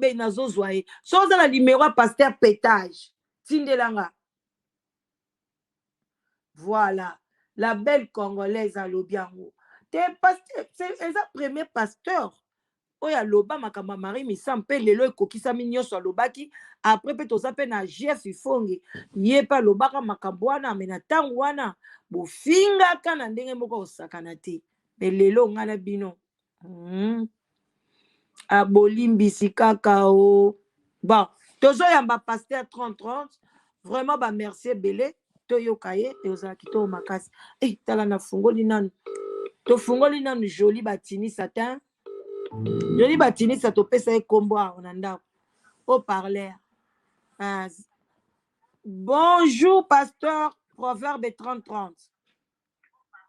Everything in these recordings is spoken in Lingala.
be nazozwa ye so oza na numéro ya pasteur pétage tindelanga. Voilà la belle congolaise alobi yango te pasteur eza premier pasteur oyo aloba makambo ya Marie Misambo mpe lelo ekokisami nyonso alobaki apres mpe toza mpe na Jeff Ifonge ye mpe alobaka makambo wana me na ntango wana bofingaka na ndenge moko kosakana te me lelo ngai na bino abolimbisi kaka o bon tozoyamba pasteur 30-30 vraiment bamercie ebele toyoka ye eozalaki to makasi tala nafungoli nanu tofungoli nanu joli batinisa te joli batinisa topesa ye kombo awa na ndako au parler. Bonjour pasteur proverbe 30-30.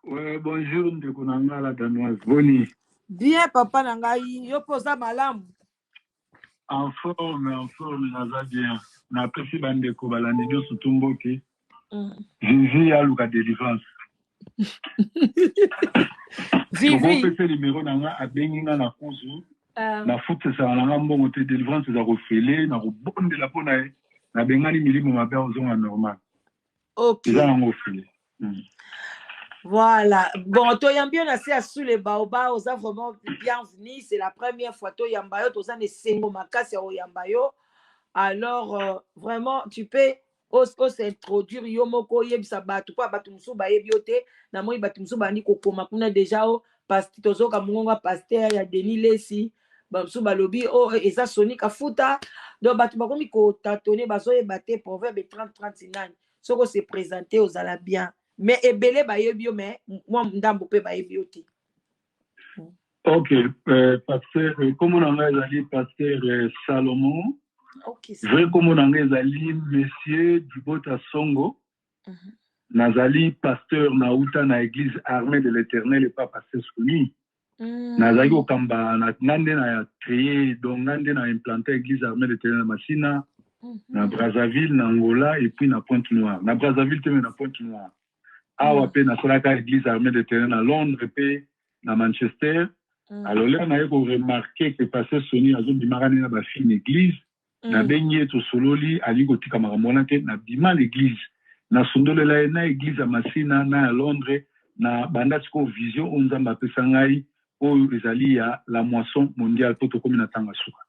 Ouais, bonjour ndeko na nga la danoise boni. Bien papa na ngai yo poza malamu. En forme naza bien. Na pesi bandeko balandi nyonso tumboki. Vivi aluka délivrance. Vivi. Topesa numéro na nga abengi nga na kuzu. Na futesa na nga mbongo te délivrance za kofele na kobondela pona ye. Na bengani milimo mabe ozonga normal. OK. Eza nango fele. Voilà. Bon, toyambi on a assez sous les baobas, osa vraiment bienvenue. C'est la première fois toyambayo, toza ne sengo makasi ya oyambayo. Alors vraiment tu peux s'introduire yo moko yebisa batu pa batu musu ba yebiote na moi batu musu bandi kokoma kuna déjà o pasteur tozoka mungonga pasteur ya Denis Lesi ba musu balobi o eza Soni Kafuta donc batu bakomi ko tatonner bazo yebate proverbe 30-39 soko se présenter aux ala bien mais ebele ba yebio mais moi ndambo pe ba yebiote. OK, pasteur comment on a ezali pasteur Salomon. OK. Vrai comme on a ezali monsieur Dibota Songo. Nazali pasteur nauta na église armée de l'Éternel et pas pasteur Soni. Nazali okamba na ngande na créé donc ngande na implanté église armée de l'Éternel na Masina na Brazzaville na Angola et puis na Pointe-Noire. Na Brazzaville te na Pointe-Noire. Awa pe na solaka église armée de l'Éternel na Londres pe na Manchester. Alors là on a remarqué que pasteur Soni azo bimarani na ba fine église. Na benye to sololi ali kotika makamona te na bima l'église na sondolela na église à Masina na Londres na bandati ko vision onzamba pesa ngai oyo ezali ya la moisson mondiale poto komi na tanga suka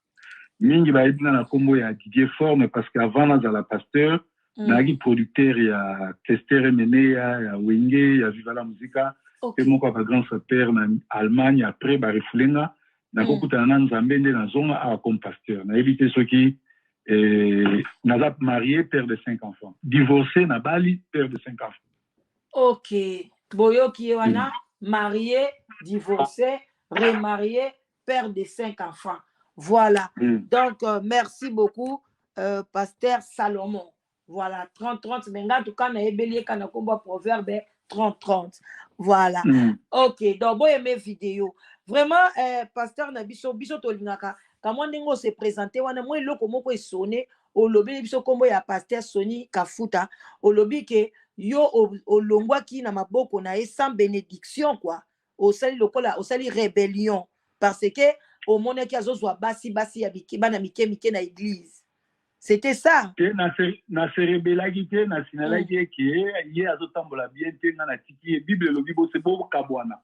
mingi ba edina na kombo ya Didier Forme parce qu'avant na za la pasteur na gi producteur ya Tester Mene ya Wenge ya Viva la Musica et mon papa grand père na Allemagne après ba refulenga na kokutana na Nzambe nde na zonga a comme pasteur na éviter ceux qui Nazap marié, père de 5 enfants. Divorcé, Nabali, père de 5 enfants. OK. Boyo Kiwana, marié, divorcé, remarié, père de 5 enfants. Voilà. Donc, merci beaucoup, pasteur Salomon. Voilà, 30-30. Mais en tout cas, on a ébélé quand on a proverbe 30-30. Voilà. OK. Donc, bon, mes vidéos. Vraiment, pasteur Nabiso, Biso Tolinaka. Quand on se présenté, on a moins le comment peut sonner au lobby biso kombo ya pasteur Soni Kafuta au lobby que yo au longwa ki na maboko na sans bénédiction quoi au sali lokola au sali rébellion parce que au monde qui azozwa basi ya biki bana mike na église c'était ça na rebelaki te na sinalaki ke ye azotambola bien te na tiki bible lobi bo se bo kabwana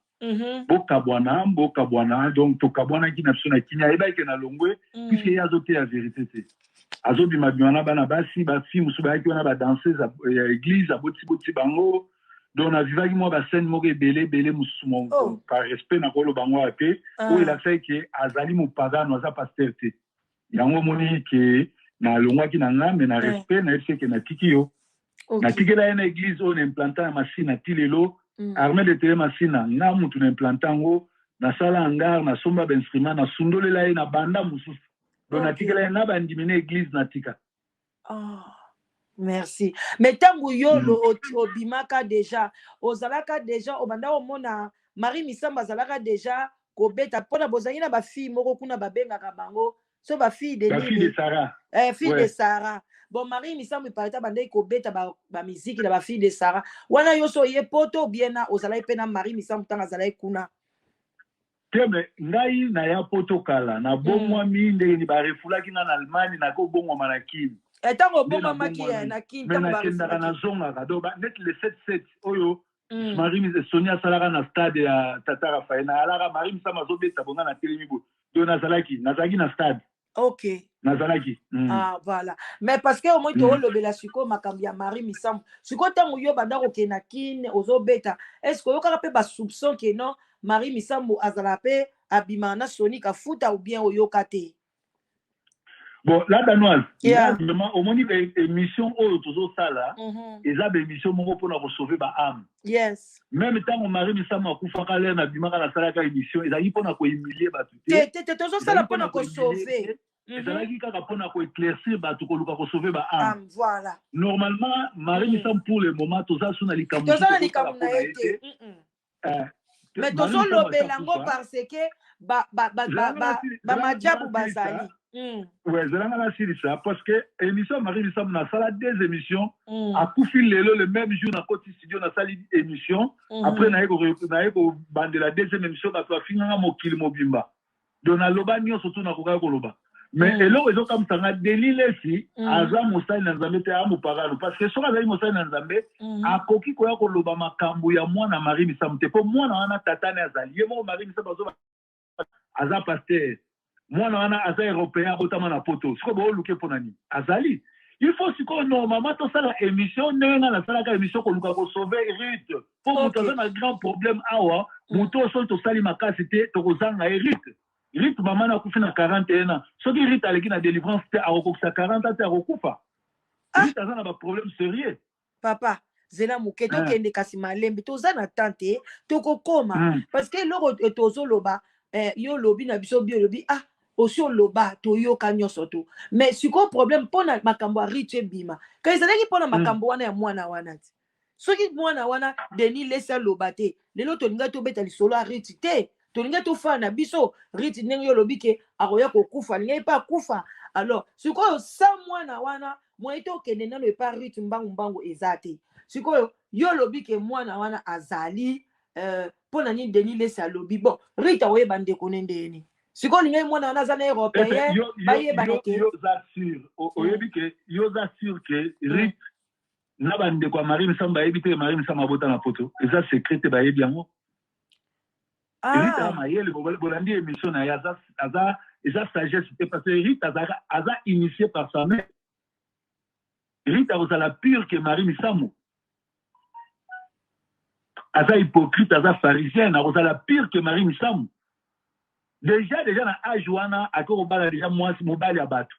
bokabwana donc tokabwanaki na biso na kini ayebaki na longwe puisque ye azote ya vérité te azobima bimana bana basi bafi mosusu bayaki wana badanseuse ya église aboti bango donc navivaki mwa bascène moko ebele mosusu par respect na koloba bango ya pe oyo elakisaki ke azali mopagano aza pasteur te yango omoni ke nalongwaki na nga me na respect nayebisi ke natiki yo natikela ye na église oyo na implanta ya masina ti lelo armée de tele masina nga mutu na implanta yango nasala hangar nasomba bainstrument nasundolela ye na banda mosusu donc natikela ye na bandimi na église natika. Merci. Mais tango yo lo obimaka déjà ozalaka déjà obanda omona Marie Misambo azalaka déjà kobeta pona bozangi na ba fille moko kuna babengaka bango so ba fille de fille de Sarah fille de Sarah. Bon, Marie Misambo pareta bandai kobeta ba musique na ba fille de Sarah wana yo so ye poto bien na ozalai pena Marie Misambo tanga zalai kuna. Teme ngai na ya potokala na bomwa minde ni barefulaki na Allemagne na ko bomwa manakini. Etango bomwa maki na kin tango barefulaki na zonga kado ba net le 77 oyo Marie Sonia Salara na stade ya Tata Rafael na alara Marie Misama zobeta bonga na telemibo do nazalaki na stade. OK. Nazalaki. Ah voilà. Mais parce que au moins to lobela siko makambi ya Marie Misama. Siko tango yo banda ko kena kin ozobeta. Est-ce que yo kaka pe ba soupçon que non Marie Misambo azalape abimana Sony ka futa ou bien oyokate. Bon, là, Danoise, vraiment, au moins, il y a une émission où tout ça là, et ça, une émission pour nous sauver ma âme. Yes. Même temps, mon mari, il m'a coupé à l'air, n'a bimara la salle à émission, et ça, il faut nous humilier, bah, tout. T'es toujours ça là pour nous sauver. Et ça, il faut nous éclaircir, bah, tout, pour sauver ma âme. Voilà. Normalement, Marie, il semble pour le moment, tout ça, sur les caméras. Tout ça, les caméras. Mais tout ça, l'obelango parce que, Madjabou Bazali. Ouais, je l'ai dit ça parce que l'émission Marie Misam na sala des émissions à Koufi le même jour na Côte Studio na sala émission après na eko bande la deuxième émission ba to finanga mokili mobimba dona loba nyo surtout na koka ko loba mais elo ezo comme ça na delile si aza mosali na nzambe te amu paralo parce que soka zali mosali na nzambe akoki ko ya ko loba makambo ya mwana Marie Misam te po mwana wana tatane azali ye mo Marie Misam aza pasteur moi na aza européen otama na poto siko bo luke ponani azali il faut siko normalement to sala émission nenga na sala ka émission ko luka ko sauver Ruth pour muto na grand problème awa muto so to sali makasi te to kozanga Ruth mama na kufi na 41 ans soki Ruth aleki na délivrance te akokufa 40 ans te akokufa Ruth aza na ba problème sérieux papa zela muketo kende kasi malembe to za na tante to kokoma parce que loko tozo loba yo lobi na biso bio lobi aussi loba to yo kanyo soto mais siko problème pona makambo riche bima ka ezalaki pona makambo wana ya mwana wana ti soki mwana wana deni lesa loba te lelo to linga to beta lisolo riche te to linga to fa na biso riche ndenge yo lobi ke akoya ko kufa linga pa kufa alors siko sa mwana wana moi to kende nano pa riche mbangu ezate siko yo lobi ke mwana wana azali pona ni deni lesa lobi bon rita oye bande konendeni siko linga mwana wana zana européen baye banete yo assure oyebi ke yo assure ke rit na bande kwa Marie Misamba ebite Marie Misamba bota na poto eza secret ba yebi yango rita mayele bolandi émission na aza eza sagesse parce que rita aza initié par sa mère rita ozala pure que Marie Misamba aza hypocrite aza pharisien ozala pire que Marie Misamba déjà na âge wana akoko bala déjà mwasi mobali ya bato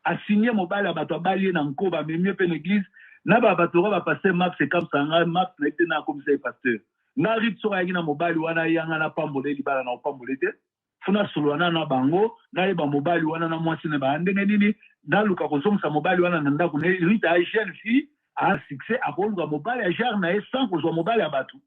a signé mobali ya bato abali na nkoba memie pe l'église na ba bato ba passer Max comme ça Max na été na comme ça pasteur na rit so na mobali wana yanga na pambole libala na pambole te funa sulwana na bango na yeba mobali wana na mwasi ne ba ndenge nini na luka kosomsa mobali wana na ndako ne rita a jeune fille a succès a kolga mobali ya jar na sans ko mobali ya bato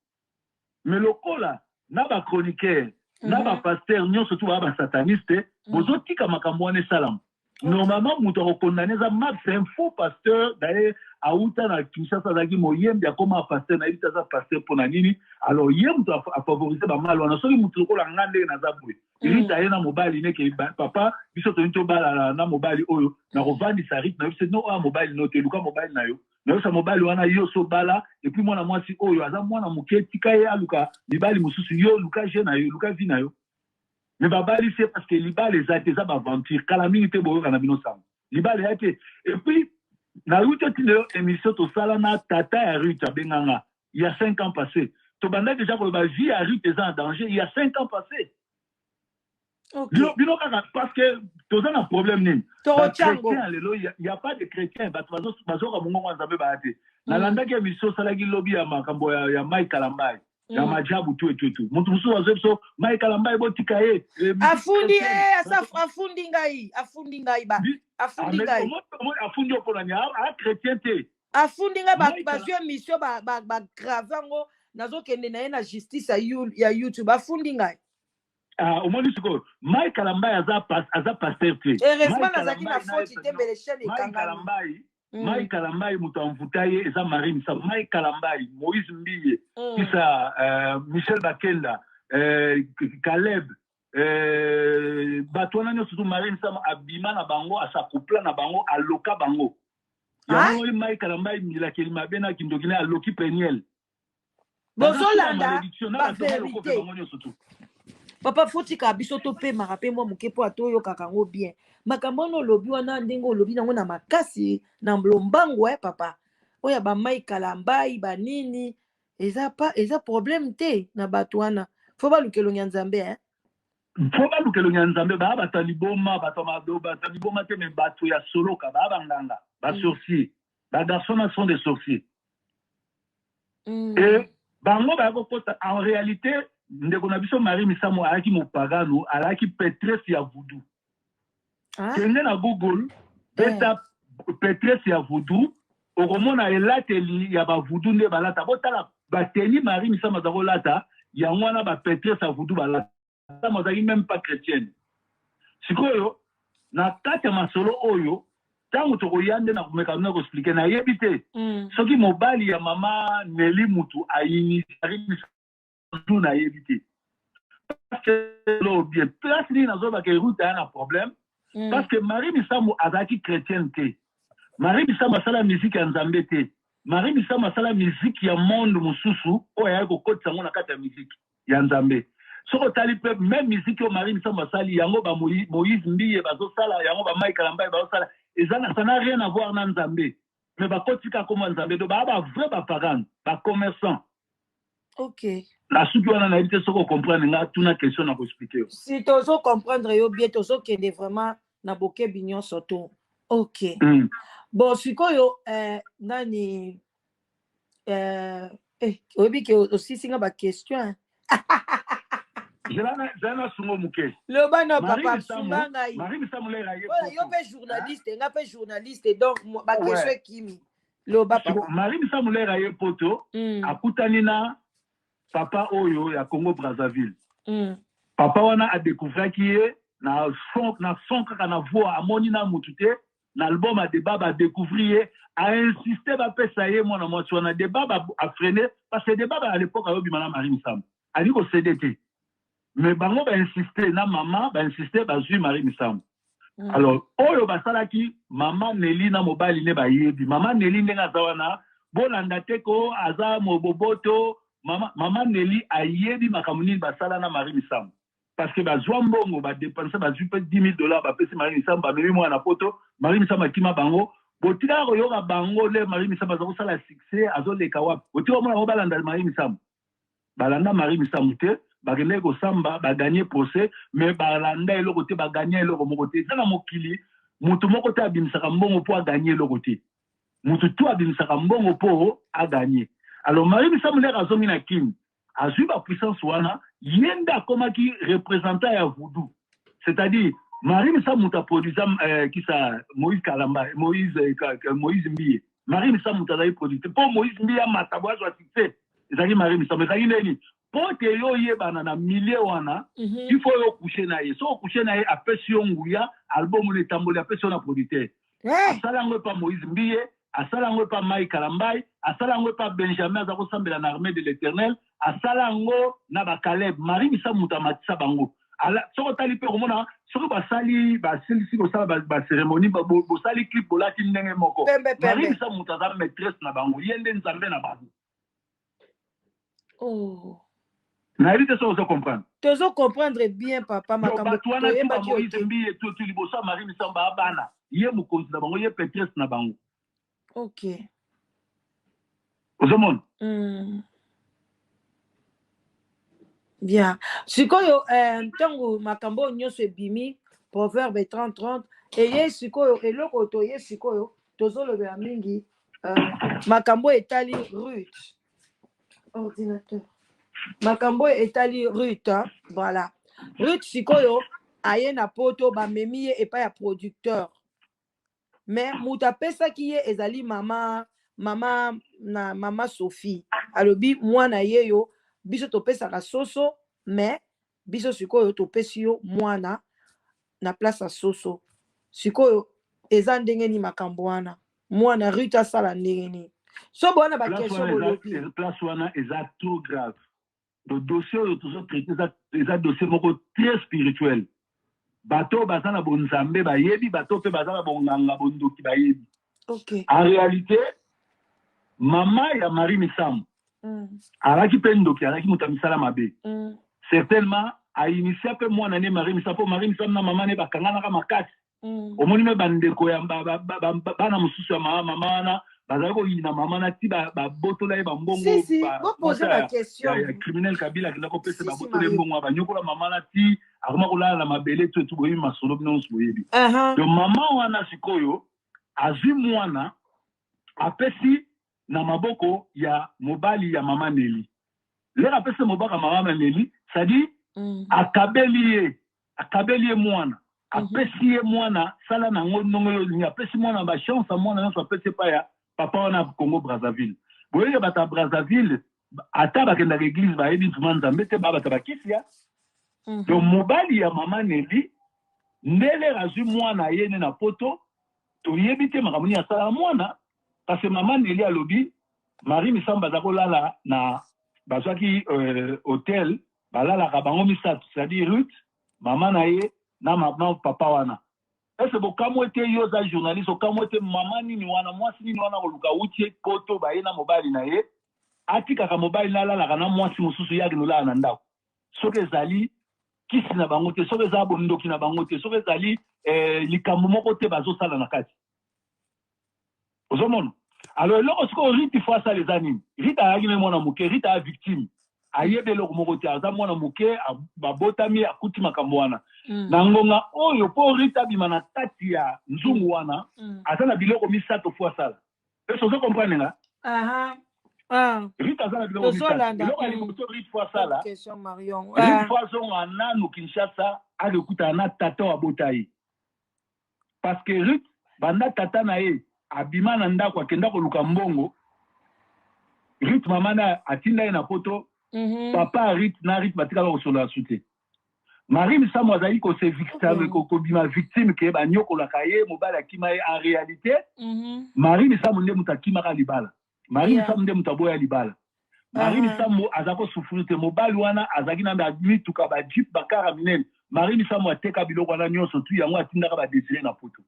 mais lokola na ba chroniqueur na ba pasteur nyo surtout ba sataniste bozo tika makambo wana salam normalement muto ko condamner za Max c'est un faux pasteur d'ailleurs auta na Kinshasa zaki moyembe ya koma pasteur na ibita za pasteur pona nini alors yem to a favoriser ba mal wana soki muto ko la ngande na zabwe irita yena mobali ne ke papa biso to nto bala na mobali oyo na rovandi sa rit na biso no mobali no te luka mobali na yo na yo sa mobali wana yo so bala et puis mwana mwasi oyo aza mwana muke tika ye aluka libali mususu yo luka je na yo luka vi na yo mais babali c'est parce que libali ezate za ba aventure kala mingi te boyo kana bino sam libali yake et puis na ruta tino émission to sala na tata ya ruta benganga il y a 5 ans passés to banda déjà pour ba vie à ruta en danger il y a 5 ans passés. OK bino kaka parce que to za na problème nini chrétien lelo il y a pas de chrétien bazo ka mungu kwa nzambe ba ate na landa ke émission sala ki lobby ya makambo ya Mike Kalambai ya majabu tu muntu musu wazo Mike Kalambai botika ye afundi ngai ba afundi ngai afundi opona nya a chrétien te afundi ngai ba sur émission ba gravango nazo kende na ye na justice ya YouTube afundi ngai omoni siko Mike Kalambai aza pasteur te heureusement nazaki na faute te bele chaîne ekanga Mike Kalambai muto amvutaye eza Marie Misamba Mike Kalambai Moïse Mbiye kisa Michel Bakenda Caleb, Batouana nyo surtout Marie Misama abima na bango, asakupla na bango, aloka bango. Yango yi mai kalamba mila kelima bena kindogine aloki peniel. Bozolanda ba vérité. Papa fotika bisoto pe marape moi mukepo atoyo kakango bien. Makambo no lobi wana ndengo lobi nango na makasi na mlombango papa. Oya ba mai kalambai ba nini eza problème te na batwana. Faut ba lukelo nyanzambe Faut ba lukelo nyanzambe ba bataliboma bataliboma te me bato ya soloka ba banganga ba sorcier. Ba garçons sont des sorciers. Et bango ba kokota en réalité ndeko na biso Marie Misamo alaki mopagano alaki Pétresse ya voodoo. Kende na Google beta Pétresse ya voodoo okomona elateli ya ba voodoo nde balata botala bateli Marie Misamo za kolata ya mwana ba Pétresse ya voodoo balata mazaki même pas chrétienne. Sikoyo na kati ya masolo oyo tango tokoyande na kumeka na ko expliquer na yebite soki mobali ya mama Nelly Mutu ayinitari tout na yebite parce que lo bien place ni nazo ba ke route a un problème parce que Marie Misamo azaki chrétienne te Marie Misamo sala musique ya nzambe te Marie Misamo sala musique ya monde mususu oya ko kotsa ngona kata musique ya nzambe soko tali pe même musique o Marie Misamo sali yango ba Moïse Mbiye bazo sala yango ba Mike Kalamba bazo sala ezana ça n'a rien à voir na nzambe mais ba kotika comme nzambe do ba vrai ba pagan ba commerçant. OK. La soupe on a évité ce qu'on comprendre nga tuna question na ko expliquer. Si tozo comprendre yo bien tozo kende vraiment na boke bignon soto. OK. Bon sikoyo nani obi ke aussi singa ba question. Jana sungo muke. Le bana papa sunganga yi. Marie Misamo le raye. Voilà, yo pe journaliste, nga pe journaliste donc ba question kimi. Le papa. Marie Misamo le raye poto akutani na papa oyo ya Congo Brazzaville. Papa wana a découvert qui est na son kaka na voix amoni na mutute na album a débat ba découvrir a insister ba pesa ye mona mwasi wana débat a freiner parce que débat à l'époque a yobi mana Marie Misamo ali ko CDT mais bango ba insister na maman ba insister ba zui Marie Misamo. Alors oyo basalaki maman Nelly na mobali ne ba yebi maman Nelly ndenga zawana bolanda te ko aza moboboto Maman Nelly a yebi makamuni basala na Marie Misamo parce que bazwa mbongo ba dépenser ba jupe $10,000 ba pesi Marie Misamo ba memi mwana poto Marie Misamo akima bango botika ko yoka bango le Marie Misamo za kosala succès azoleka wapi botika mwana balanda Marie Misamo balanda Marie Misamo te ba kende ko samba ba gagner procès mais balanda eloko te ba gagner eloko moko te na mokili mutu moko te abimisaka mbongo po a gagner eloko te mutu tu abimisaka mbongo po a gagner. Alors Marie Misamo le razomi na kim azui ba puissance wana yenda koma ki représentant ya voodoo c'est-à-dire Marie Misamo ta produisa qui ça Moïse Kalamba Moïse Mbiye Marie Misamo ta dai producteur pour Moïse Mbiye matabwa zo succès ezaki Marie Misamo ezaki neni pour que yo yebana na milieu wana il faut yo coucher na ye so coucher na ye apesi yo nguya album le tamboli apesi na producteur asala ngo pa Moïse Mbiye asalango pa Mike Kalambai, asalango pa Benjamin Azako Sambela na armée de l'Éternel, asalango na ba Caleb, Marie Misamo mutamatisa bango. Ala soko tali pe komona, soko basali ba silisi ko sala ba cérémonie ba sali clip bolati ndenge moko. Marie Misamo mutaza maîtresse na bango, yende nzambe na bango. Oh. Na évite ça ozo comprendre. Tozo comprendre bien papa makambo. Batwana ki ba Moïse Mbiye tout libosa Marie Misamo ba bana. Ye mukonzi na bango, ye maîtresse na bango. OK. Ozomon. Bien. Sikoyo tango makambo nyoso ebimi proverbe 30 eye sikoyo eloko to ye sikoyo tozolo be mingi makambo etali Ruth. Ordinateur. Makambo etali Ruth, voilà. Ruth sikoyo aye na poto ba memi e pa ya producteur. Mais muta pesa ki ye ezali mama Sophie alobi mwana yeyo biso to pesa ka soso mais biso sikoyo to pesi yo mwana na place soso sikoyo eza ndenge ni makambo wana mwana Rita sala ndenge ni so bona ba question bolobi place wana eza trop grave le dossier oyo tozo traité eza dossier moko très spirituel. Bato baza na bonzambe bayebi, bato pe baza na bonganga bondoki bayebi. Ok. En réalité, maman ya Marie Misambo, alaki pe ndoki, alaki muta misala mabe. Certainement, a initié pe moi nané Marie Misambo na maman ne bakangana ka makasi. Omoni me bandeko ya bana mususu ya mama wana bazali ko yina mama na ti ba botola e ba mbongo ba poser la question ya criminel Kabila ki ko pesa ba botola mbongo ba nyokola mama na ti akoma ko la mabele to boyi masolo bino boyebi. Donc mama wana sikoyo azwi mwana apesi na maboko ya mobali ya mama Neli. Lera apesi mobaka mama Neli, ça dit akabeli mwana. Apesi ye mwana sala na ngondongo ni apesi mwana ba chance mwana na apesi pa ya papa wana Congo Brazzaville. Boye bata Brazzaville ata bakenda l'église ba yebi tumanza mbete ba bata bakisia. Donc mobali ya mama Neli ndele razui mwana yene na poto to yebite makamuni ya sala mwana parce que mama Neli alobi Marie Misamba za kolala na bazwaki hôtel balala ka bango misatu, c'est-à-dire Ruth mama na ye na maman papa wana. Est-ce que kamo ete yo za journaliste kamo ete mama nini wana mwasi nini wana koluka utie poto ba ye na mobali na ye atika ka mobali na la kana mwasi mususu yaki no la na ndako. Soke zali kisi na bango te, soke za bondoki na bango te, soke zali likambo moko te bazo sala na kati. Ozomona. Alors lorsqu'on Rita fois ça les animes, Rita a gagné mon amour, Rita a victime. Ayebe lo mokote aza mwana muke babotami akuti makamwana nangonga oyo po Rita bimana kati ya nzungu wana aza na biloko misato fois sala. Est-ce que vous comprenez là? Rita aza na biloko misato. Biloko ali moto Rita fois sala. Question Marion. Rita fois zonga nanu Kinshasa ali kuta na tata wa botai. Parce que Rita banda tata na ye abima na ndako akenda ko luka mbongo. Rita mama na atinda ye na poto. Papa Rit na Rit batika ba kosola soute. Marie Misambo azali ko se victime ko bima victime ke ba nyokola kaye mobala akima ye en réalité. Marie Misambo nde mutakima ka libala. Marie Misambo nde mutaboya libala. Marie Misambo azako souffrir te mobali wana azaki na admis tuka ba jeep bakara minene. Marie Misambo ateka biloko wana nyonso tu yango atinda ka ba désiré na poto.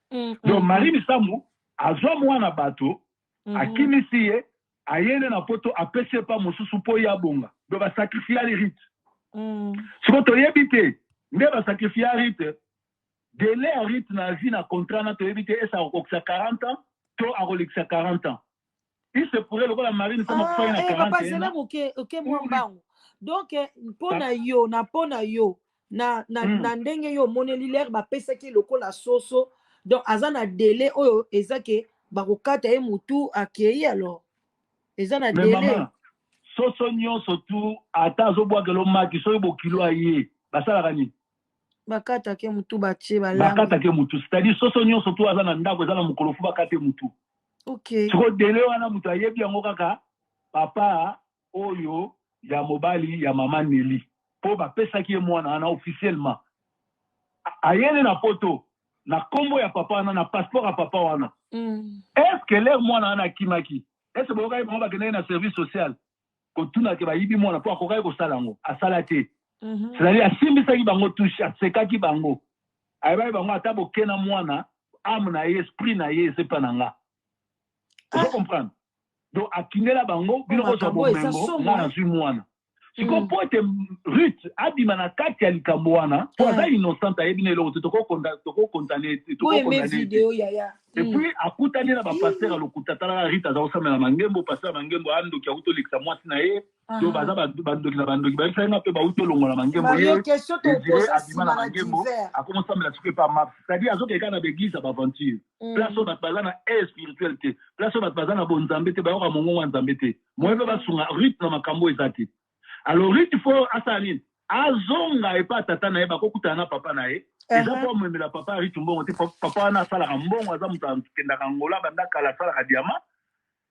Donc Marie Misambo azwa mwana bato akimisi ye ayene na poto apese pa mosusu po ya bonga do ba sacrifier les rites siko to yebite nde ba sacrifier rite délai à rite na vie na contrat na to yebite esa okokisa 40 ans to akolekisa 40 ans il se pourrait le la marine ça m'a fait na 40 ans OK mwambango donc pona yo na ndenge yo moneli l'air ba pesa ki lokola soso donc azana délai oyo ezake bakokata e mutu akei alors ezana délai soso nyonso tu ata azobwakela maki soki bokilo aye basalaka nini bakata ke mutu batie balanga bakata ke mutu c'est-à-dire soso nyonso tu aza na ndako eza na mokolo fu bakate mutu OK siko délai wana mutu ayebi yango kaka papa oyo ya mobali ya mama Neli po bapesaki ye mwana wana officiellement ayene na poto na kombo ya papa wana na passeport ya papa wana est-ce que leur mwana wana akimaki est-ce que bokai bango bakende na service social kotuna ke bayibi mwana po akokai kosala yango asala te c'est-à-dire asimbisaki bango touche asekaki bango ayebaki bango ata bokena mwana ame na ye esprit na ye esepa na nga ozo comprendre donc akindela bango bino kozwa bomengo nga nazwi mwana siko po ete Ruth abima na kati ya likambo wana po aza innocent ayebi na eloko te tokokondane et puis akutani na bapasteur alokuta talaka Rita aza kosamela mangembo pasteur mangembo andoki akutolekisa mwasi na ye to baza bandoki na bandoki bayebisayenga mpe bauti olongola mangembo ye abima na mangembo akomosambela soki epa map c'est-à-dire azokeka na baeglise ya baventure place oyo bato baza na air spirituel te place oyo bato baza na bonzambe te bayoka mongongo ya nzambe te moye mpe basunga Ruth na makambo eza te. Alors Ruth fo asala nini azonga epa tata na ye bakokutana na papa na ye eza po amemela papa Ruth mbongo te papa wana asalaka mbongo aza moto akendaka ngola banda kala asalaka diama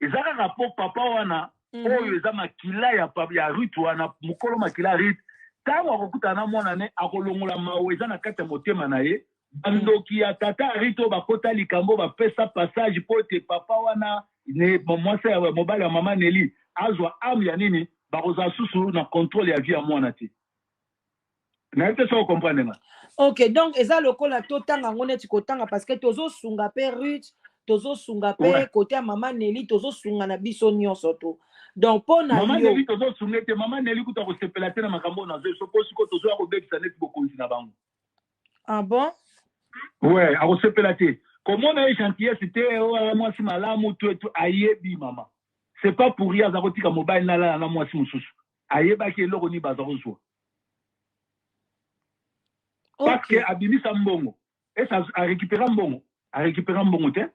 eza kaka po papa wana oyo eza makila ya Ruth wana mokolo makila ya Ruth ntango akokutana na mwana ne akolongola mawe eza na kati ya motema na ye bandoki ya tata Ruth oyo bakota likambo bapesa passage po ete papa wana mwasi ya mobali ya mama Neli azwa ame ya nini bakoza susu na contrôle ya vie ya mwana te. Na ete so comprendre nga. OK, donc eza lokola totanga ngone ti kotanga parce que tozo sunga pe Ruth, tozo sunga pe côté ya maman Nelly, tozo sunga na biso nyonso to. Donc pona yo. Maman Nelly tozo sunga te, maman Nelly kuta ko sepela te na makambo na zo, suppose ko tozo ko bekisa net bokonzi na bango. Ah bon? Ouais, a ko sepela te. Comment on a échantillé c'était moi si malamu tout ayebi maman. C'est pas pour rien za kotika mobile na moi si mususu. Ayeba ke loko ni bazaro zo. Parce que abimisa mbongo. Et ça a récupéré mbongo. A récupéré mbongo te.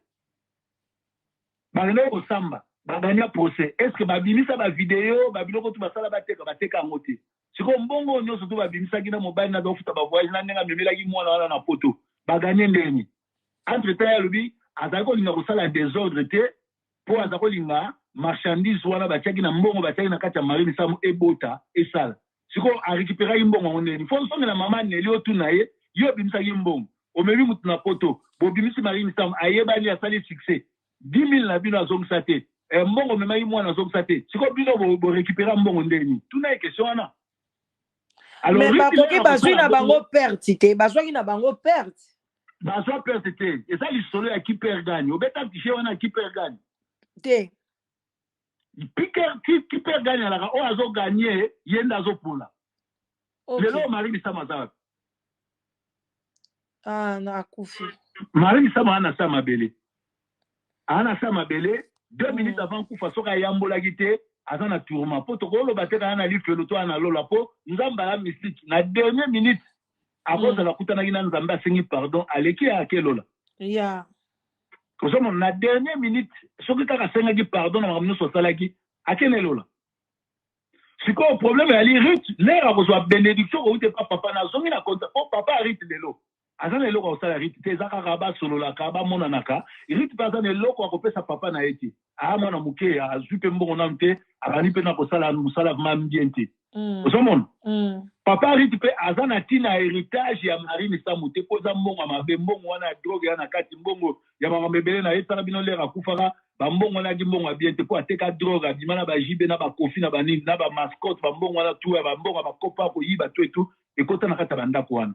Bagane ko samba. Baganya procès. Est-ce que babimisa ba vidéo, babiloko tu basala bateka ngote. Siko mbongo nyo surtout babimisa kina mobile na dofuta ba voyage na nenga memela ki mwana wana na poto. Baganye ndeni. Entre temps ya lobi azako linga kosala désordre te pour azako linga marchandise wana batiaki na mbongo batiaki na kati ya marine samu ebota esala. Siko a récupérer mbongo ndeni. Faut songa na maman Nelly otuna ye, yo bimisa ki mbongo. Omebi mutu na poto, bo bimisi marine samu ayebani asali succès. 10 000 na bino azongisa te. Mbongo mema yi mwana azongisa te. Siko bino bo récupérer mbongo ndeni. Tuna ye question wana. Alors mais bakoki bazwi na bango perte te, bazwaki na bango perte. Bazwa perte te. Et ça l'histoire ya qui perd gagne. Obeta tiché wana qui perd gagne. Te. Qui perd gagne ala o azo gagner yenda azo pula. Lelo Marie Sama za. Ah na akufi. Marie Sama ana sama belé. Ana sama belé 2 minutes avant kufa soka yambola gité azana tourment po to kolo bateka ana li felo to ana lola po nzamba la mystique na dernière minute avant de la kutana gina nzamba asengi pardon aleki a kelola. Yeah. Kosomo na dernière minute soki kaka senga ki pardon na mamno so salaki akene lola. Siko problème ya li Ruth l'air a besoin bénédiction ko ute papa na zongi na konta po papa Ruth lelo. Azana lelo ko sala Ruth te zaka raba solo la ka ba mona naka Ruth bazana lelo ko kopesa papa na eti. Ah mona muke a zupe mbongo na mte abani pe na ko sala musala mambiente. Kosomo papa Ruth pe azana tina héritage ya Marine Samu te poza mbongo mabe mbongo wana drogue yana kati mbongo ya mama bebele na etala bino lera kufaka ba mbongo na mbongo bien te po ateka drogue dimana ba jibe na ba kofi na ba nini na ba mascotte ba mbongo na tout ba mbongo ba kopa ko yiba to etu ekota na kata banda ko wana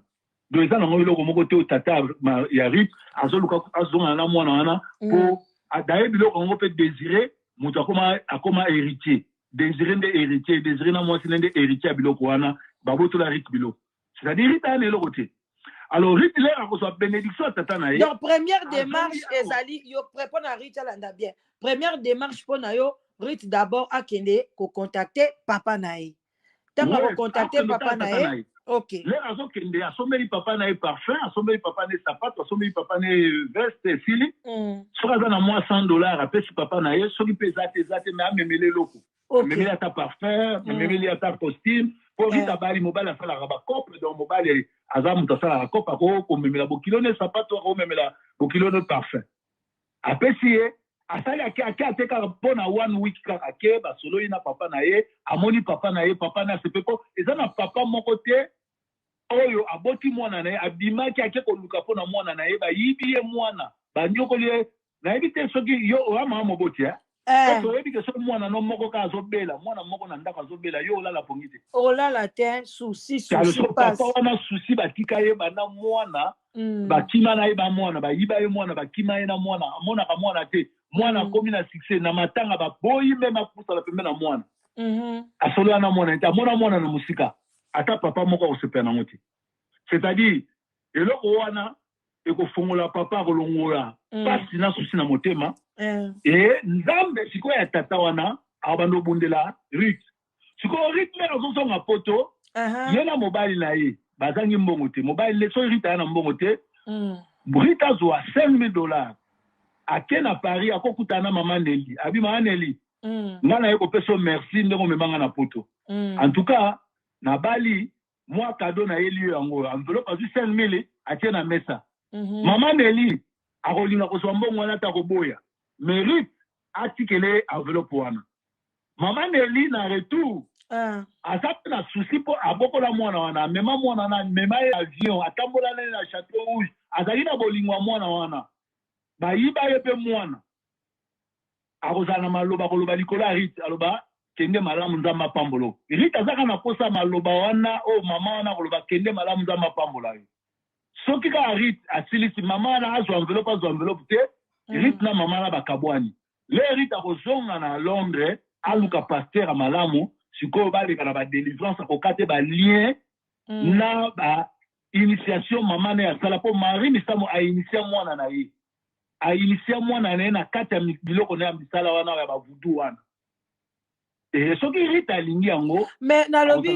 do ezana ngo iloko moko te tata ya Ruth azoluka azonga na mwana wana po adaye biloko ngo pe désirer mutu akoma héritier désirer de héritier désirer na mwasi nde héritier biloko wana baboto la Ruth biloko c'est-à-dire Ruth a eloko te. Alors Ruth là a reçu bénédiction tata na ye. Donc première démarche ezali yo répondre à Ruth alanda bien. Première démarche pour na yo Ruth d'abord akende ko contacter papa na ye. Tanga ko contacter papa na ye. OK. Là azokende asomeli papa na ye parfum, asomeli papa na sapato, asomeli papa na veste fili. Soka za na moi $100 apesi papa na ye, soki pesa te mais amemele loko. Memeli ata parfum, memeli ata costume. Pour Rita bali mobile a sala ba couple donc mobile azamu ta sala couple ko memela bokilo ne sapato ko memela bokilo de parfum. Apesi asali aka teka pona 1 week kaka ke ba solo ina papa na ye amoni papa na ye papa na sepepo ezana papa moko te oyo aboti mwana na ye abimaki ake ko luka pona mwana na ye ba yibi ye mwana ba nyokoli na ebite soki yo wa mama boti so ebi ke so mwana no moko ka azobela mwana moko na ndaka azobela yo olala pongite olala te souci passe papa wana souci batika ye bana mwana bakima na ye ba mwana ba yiba ye mwana bakima ye na mwana amona ka mwana te mwana komi na succès na matanga ba boyi même akusa la pembe na mwana asolo na mwana nta mwana na musika ata papa moko osepena ngoti c'est-à-dire eloko wana ekofongola papa kolongola pasi na souci na motema et nzambe sikoyo ya tata wana abando bundela Ruth sikoyo Ruth mera zozonga poto ye na mobali na ye bazangi mbongo te mobali le so Ruth ana mbongo te Ruth azwa $5,000 ake na Paris akokutana mama Nelly abi mama Nelly ngana ye kopeso merci ndeko memanga na poto en tout cas na bali moi cadeau na ye lieu yango enveloppe azu 5,000 atie na mesa mama Nelly akolinga kozwa mbongo wana ta koboya mais Ruth atikele enveloppe wana mama Nelly na retour aza na souci po abokola mwana wana mema mwana na mema avion atambola na Château Rouge azali na bolingwa mwana wana bayiba ye pe mwana akozala maloba koloba likolo Ruth aloba ke kende malamu nzamba pambolo Rita zaka na posa maloba wana o mama wana koloba kende malamu nzamba pambola soki ka Rita asilisi mama na azo enveloppe te Rita na mama na bakabwani le Rita kozonga na Londres aluka pasteur a malamu sikoyo baleka na ba délivrance kokate ba lien na ba initiation mama na ya sala po Marie Misamo a initié mwana na ye a initié mwana na ye na kati ya biloko na ya misala wana ya ba vudu wana soki Rita alingi yango mais na lobi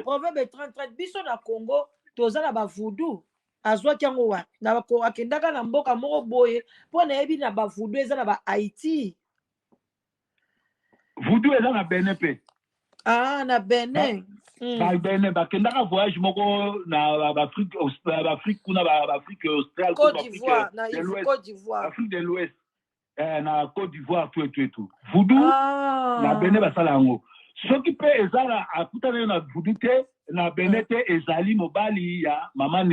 proverbe 30 biso na Congo toza na ba vudu azwaki yango wa na ko akendaka na mboka moko boye po na yebi na ba vudu eza na ba Haïti vudu eza na Benin pe na Benin Benin bakendaka voyage moko na Afrique kuna Afrique australe Côte d'Ivoire na Côte d'Ivoire Afrique de l'Ouest na Côte d'Ivoire tout vudu na Benin basala yango soki pe ezala akutana na vudu te na Benin te ezali mobali ya mama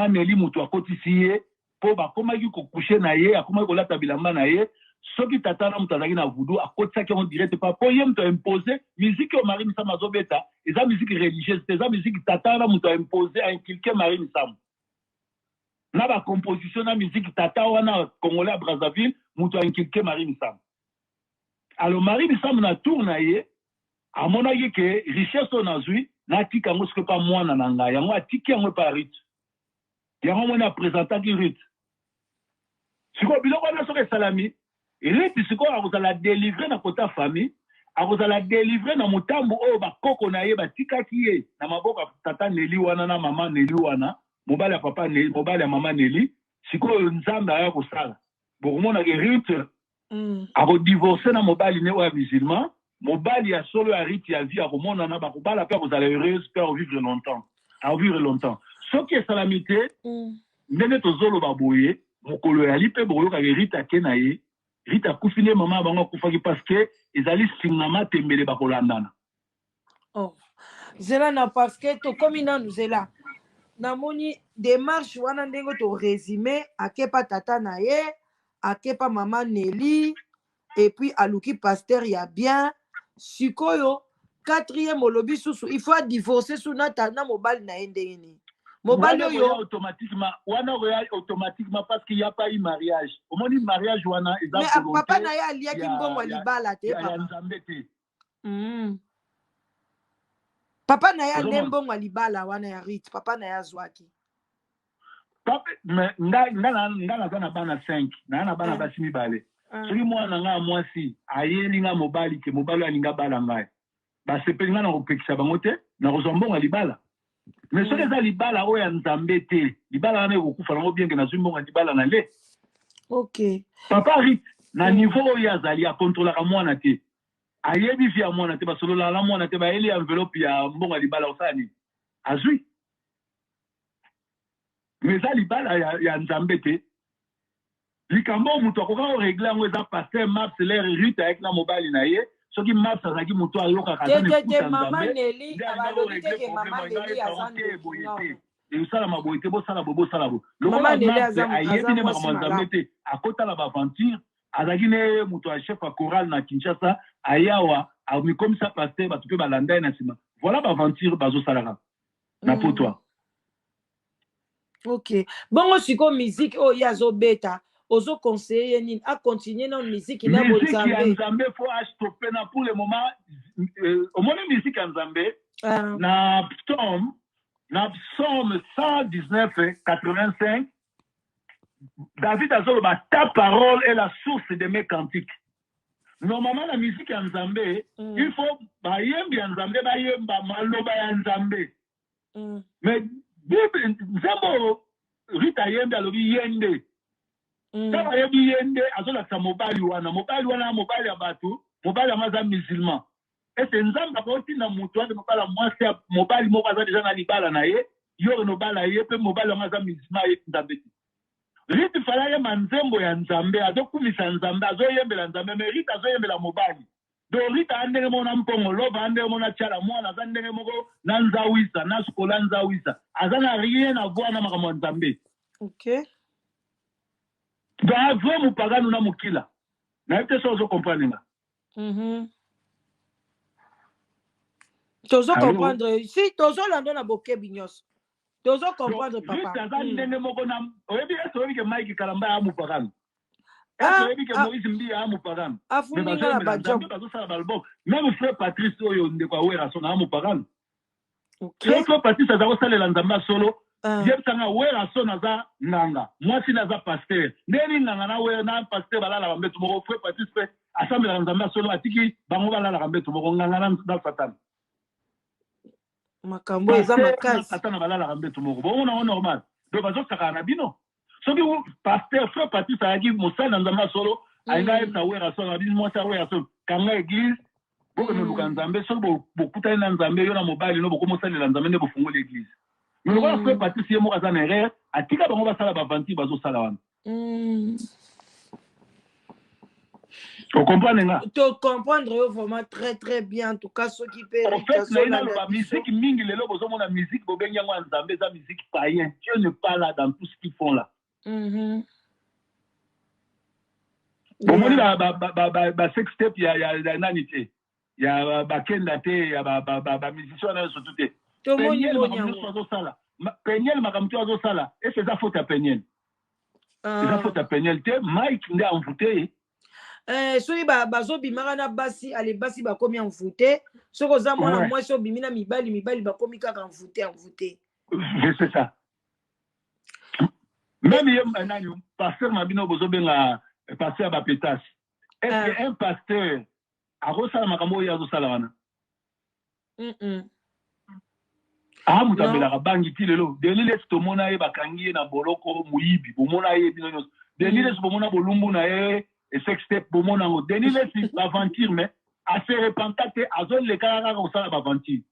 Nelly mutu akotisi ye po bakomaki kokushe na ye akomaki kolata bilamba na ye soki tata na mutu azalaki na vudu akotisaki yango direct pa po ye mutu aimpose musique oyo Marie Misamo azobeta eza musique religieuse te eza musique tata na mutu aimpose ainculke Marie Misamo na bacomposition na musique tata wana congolais ya Brazzaville mutu ainculke Marie Misamo alors Marie Misamo na tour na ye amonaki ke richesse oyo nazwi natika yango soki pa mwana na ngai yango atiki yango pa Rite yango mwana apresentaki Rite sikoyo biloko wana soki esalami Rite sikoyo akozala délivre na kota famille akozala délivre na motambo oyo bakoko na ye batikaki ye na maboko ya tata Nelly wana na mama Nelly wana mobali ya papa Nelly mobali ya mama Nelly sikoyo nzambe aya kosala bokomonaka Rite akodivorce na mobali ne oyo ya musulman mobali ya solo ya Rite ya vie akomonana bakobala mpe akozala heureuse mpe avivre longtemps soki esalami te ndenge tozoloba boye mokolo yali mpe bokoyokaka Rite ake na ye Rite akufi nde mama bango akufaki parce que ezali singama tembele bakolandana zela na parce que tokomi nanu zela namoni démarche wana ndenge to résumé akepa tata na ye akepa mama Nelly et puis aluki pasteur ya bien sikoyo quatrième olobi susu il faut divorcer sous na mobali na ye ndenge nini mobali oyo automatiquement parce qu'il y a pas eu mariage omoni mariage wana eza mais papa na ye aliaki mbongo libala te papa na ye ande mbongo libala wana ya Rite papa na ye azwaki mais nga naza na bana 5 na bana basi mibale soki mwana nga mwasi ayeli nga mobali ke mobali alinga bala ngai basepeli nga na kopekisa bango te na kozwa mbongo ya libala mais soki eza libala oyo ya nzambe te libala wana ekokufa nango bienge nazwi mbongo ya libala na le papa Rite na niveau oyo azali akontrolaka mwana te ayebi vi ya mwana te basololaka na mwana te bayeli enveloppe ya mbongo ya libala osala nini azwi mais eza libala ya nzambe te likambo oyo moto akoka koregle yango eza paster Maps lere Rite ayeki na mobali na ye soki Maps azalaki moto ayokaka esalama boye te bosala bo lokola Maps ayebi ne makambo nzambe te akotala baaventure azalaki ne moto ya chef ya chorale na Kinshasa ayawa amikomisa paster bato mpe balanda ye na nsima voilà baaventure bazosalaka na potwa bongo siko musique oyo ye azobeta ozo conseiller nini a continuer na musique na bonzambe musique ya nzambe faut stopper na pour le moment omoni musique ya nzambe na psaume 119:85 David azoloba ta parole est la source de mes cantiques normalement la musique ya nzambe il faut bayembi ya nzambe bayemba maloba ya nzambe mais Bible nzambo Rite ayembi alobi yende kama yebi yende azolakisa mobali wana mobali ya bato mobali yango aza musulman ese nzambe akotinda moto ande mobala mwasi ya mobali moko aza deja na libala na ye yore nobala ye mpe mobali yango aza musulman ayeki nzambe te Rite fala ayemba nzembo ya nzambe azokumisa nzambe azoyembela nzambe me Rite azoyembela mobali donc Rite andenge moko na mpongo loba andenge moko na tiala mwana aza ndenge moko na nzawisa na skola nzawisa aza na rien à voir na makambo ya nzambe donc avre mopagano na mokila nayebi te so ozocomprendre nga Tozo comprendre. Si tozo lando na boke binyos. Tozo comprendre papa. Juste à ça ndenge moko na oyebi esoyebi ke Mike Kalamba amu pagan. Esoyebi ke Moïse Mbi amu pagan. Afuninga la bajob. Même frère Patrice oyo ndeko awera sona amu pagan. Okay. Frère Patrice aza kosalela nzamba solo. Yebsanga wera sona za nanga. Mwasi na za pasteur. Neni nanga na wera na pasteur balala bambetu moko frère Patrice pe asambela nzamba solo atiki bango balala bambetu moko nganga na Satan. Makambo eza makasi Satan balala bambetu moko. Bon on normal. Donc bazo saka na bino. Soki pasteur frère Patrice ayaki mosala nzamba solo ainga esa wera solo bino mwasi wera solo kanga église boko no lukanzambe solo bokuta na nzambe yo na mobile no boko mosala nzambe ne bofungo l'église. Mais le roi frère Patrice yemo kaza na erreur atika bango basala bavanti bazo sala wana. Tu comprends nga? Tu comprendre vraiment très bien en tout cas ceux qui peuvent. En fait la musique mingi lelo bozo mona musique bobengi ngo nzambe za musique païen. Dieu ne parle là dans tout ce qu'ils font là. Bomoni ba sextape ya nani te. Ya ba kenda te ya ba musicien na surtout te. Peniel makamtu azo sala et c'est ça faute à Peniel. C'est ça faute à Peniel te Mike ndé envoûté. Soki bazo bimaka na basi ale basi bakomi envoûté soko za mwana mwasi obimina mibali bakomi kaka envoûté. C'est ça. Même yem nani pasteur mabino bozo benga pasteur ba pétasse. Est-ce que un pasteur a rosala makambo ya zo sala wana? Mutabela bangi ti lelo denile tomona ye bakangi na boloko muyibi bomona ye bino nyos denile bomona bolumbu na ye et sextape bomona ngo denile si aventure mais a se repentate azol le kaka ko sala aventure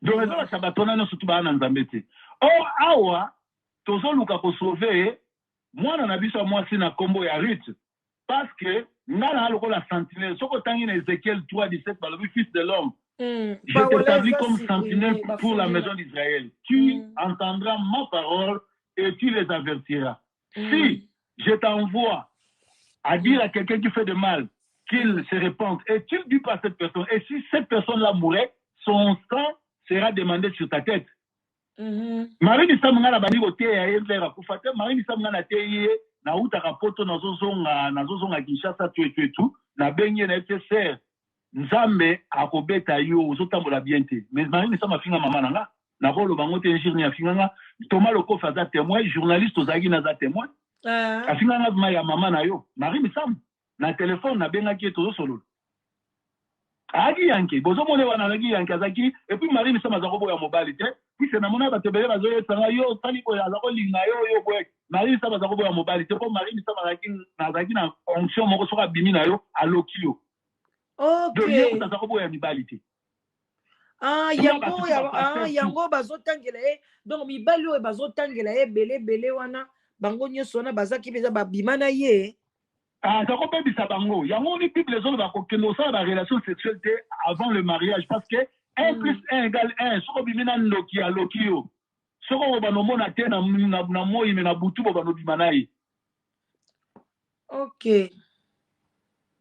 donc ça sabatona no surtout ba na nzambete awa tozo luka ko sauver mwana na biso mwasi na kombo ya Ruth parce que ngana lokola sentinelle soko tangi na Ézéchiel 3:17 balobi fils de l'homme. Je t'établis comme sentinelle pour la maison d'Israël. Tu entendras ma parole et tu les avertiras. Si je t'envoie à dire à quelqu'un qui fait de mal qu'il se repente et tu ne dis pas à cette personne, et si cette personne-là mourait, son sang sera demandé sur ta tête. Marie Nissamanga na bani kote ya yendera kufate Marie Nissamanga na teye na uta kapoto na zozonga Kinshasa tout na benye na FCR Nzambe akobeta yo ozotambola bien te mais Marie Nissamanga finga mama nanga na rolo bango te ingénieur ya finga Thomas Loko faza témoin journaliste ozagi na za témoin afinga nga ya mama na yo Marie Nissamanga na téléphone na benga ki tozo solo agi yanke bozo mone wana agi yanke azaki et puis Marie Nissamanga za kobo ya mobile te puis c'est na mona ba tebele bazo yetsanga yo tali ko ya za ko linga yo boy Marie Nissamanga za kobo ya mobile te ko Marie Nissamanga zaki na fonction moko soka bimi na yo aloki yo. Okay. Yango bazotangela donc mibali oyo bazotangela belé wana bango nyonso wana bazaki peza babima na ye ça kopebisa bango yango ni bible ezo ba kokendo ça ba relation sexuelle avant le mariage parce que 1 + 1 = 1 soko bimina ndoki ya lokio soko banomona te na moi me na butu banobima na ye. OK.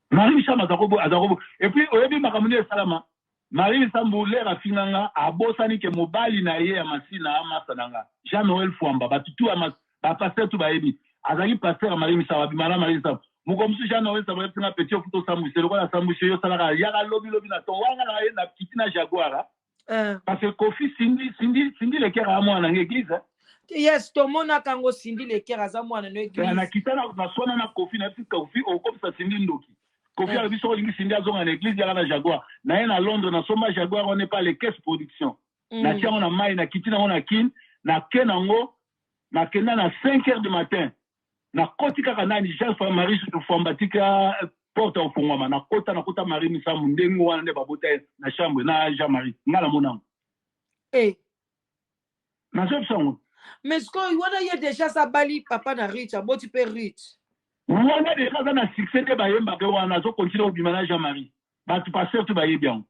Marie Nissamanga azakobo et puis oyebi makamune salama Marie Nissamanga l'air afinanga abosani ke mobali na ye ya masina amasananga Jean-Noël Fwamba batutu ba pasteur tu bayebi azaki pasteur Marie Nissamanga bimana Marie Nissamanga mukomsu Jean-Noël Fwamba tuna petit photo sambuise lokola sambuise yo salaka yaka lobi na to wanga na ye na kitina Jaguar parce que Kofi Sindi le kera amo na église. Yes, to mona kango Sindi le kera za mwana na église na kitana na sona na Kofi na fika Kofi o comme ça Sindi ndoki Kofi a vu sur l'église à l'église à la Jaguar. Na à Londres, na soma Jaguar, on n'est pas les caisses production. Na tia on a maï, na kitina on a kin, na kenango, na kena na 5h du matin. Na kotika kanani Jean Marie sur Fambatika porte au fongoma. Na kota Marie Nissamanga ndengo wana ne babota na chambre na Jean Marie. Ngala monango. Na sopsango. Mais ce qu'on y a déjà ça bali papa na rich, aboti pe rich. On a déjà un succès de Bayemba, on a continué au bimanage Jean-Marie. Tu passes tout Bayé bien.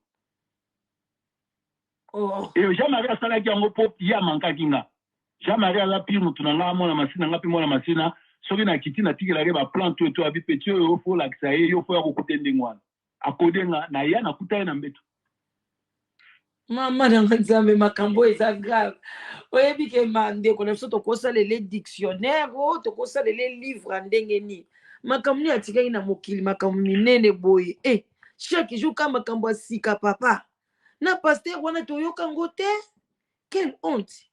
Et Jean-Marie a salé en pop, il y a manqué kinga. Jean-Marie a la pire, nous tournons là, mon machine, mon machine, sur une activité, n'a tiré la plante, tout à petit, il faut l'accès, il faut à côté de moi. akodenga na ya na kuta na mbeto. Mama na nzambe makambo eza grave. Oyebi ke mande ko na biso to kosala le dictionnaire o to kosala le livre ndenge ni. Makambo ni atikaki na mokili makambo minene boye. Chaque jour ka makambo asika papa. Na pasteur wana to yoka ngote. Quelle honte.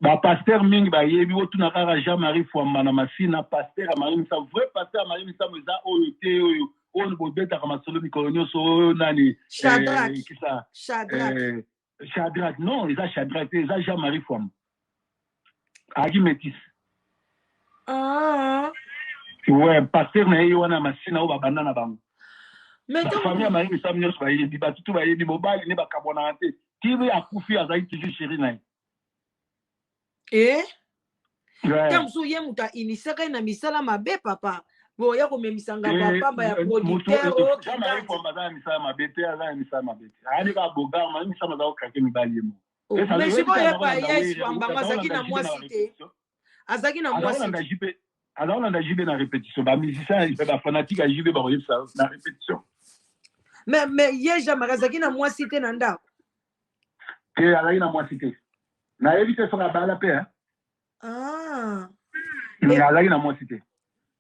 Ba pasteur mingi ba yebi otuna kaka Jean-Marie Fwamba na masina pasteur Marie Misa vrai pasteur Marie Misa moza oyo te oyo on bobeta kama solo mikolonio so nani Shadrach non ils a Shadrach ils a Jean-Marie Fwamba agi métis ouais pasteur na yo wana masina o babanda na bango mais ta famille Marie Misa mnyo so ba yebi ba tutu ba yebi mobali ne ba kabona te tibi akufi azai toujours chéri na Kamsu ye muta inisaka na misala mabe papa bo ya ko memisanga papa ya producteur o Jean-Marie Fwamba za misala mabe te za misala mabe ani ka boga ma misala za okake mibali mo mais siko ya pa yes Fwamba masaki na mwasi te azaki na mwasi alors on a JB na répétition ba musicien ba fanatique a JB ba ça na répétition mais ye Jean-Marie azaki na mwasi te na ndako azaki na mwasi te na éviter sur la balle à paix mais azaki na mwasi te